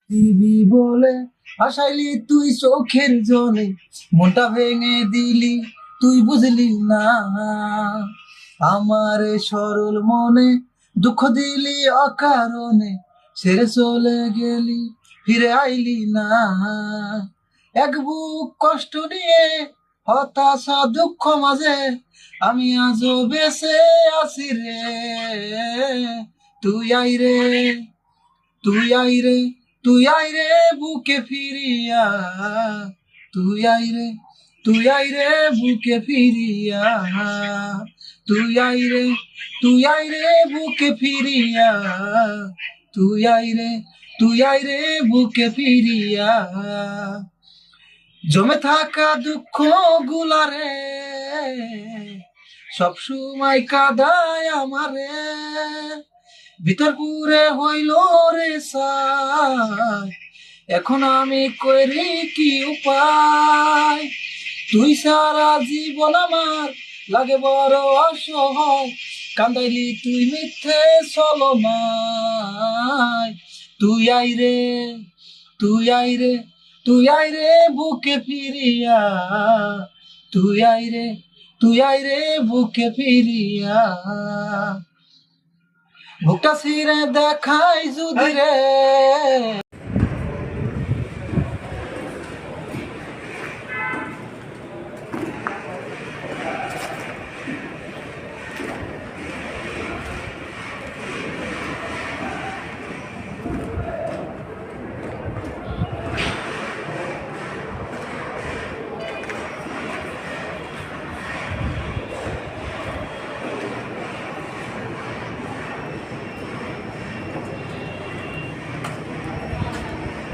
দিবি বলে আসাইলি তুই চোখের জলে, মনটা ভেঙে দিলি তুই বুঝলি না। আমার এ সরল মনে দুঃখ দিলি অকারণে, ছেড়ে চলে গেলি ফিরে আইলি না। এক বুক কষ্ট নিয়ে হতাশা দুঃখ মাঝে আমি আজও বেঁচে আছি রে। তুই আই রে, তুই আই রে, তুই আই রে বুকে ফিরিয়া, তুই আই রে, তুই আই রে বুকে ফিরিয়া, তুই আই রে, তুই আই রে বুকে ফিরিয়া, তুই আই রে, তুই আই রে বুকে ফিরিয়া। জমে থাকা দুঃখ গুলারে সব সময় কাদায় আমারে, ভিতর পুরে হইল রে সাই, এখন আমি করি কি উপায়। তুই সারা জীবন আমার লাগে বড় অসহায়, কান্দাইলি তুই মিথ্যে চলো নাই। তুই আই রে, তুই আই রে, তুই আই রে বুকে ফিরিয়া, তুই আই রে, তুই আই রে বুকে ফিরিয়া। বুকটা ছিঁড়ে দেখাই যদি রে,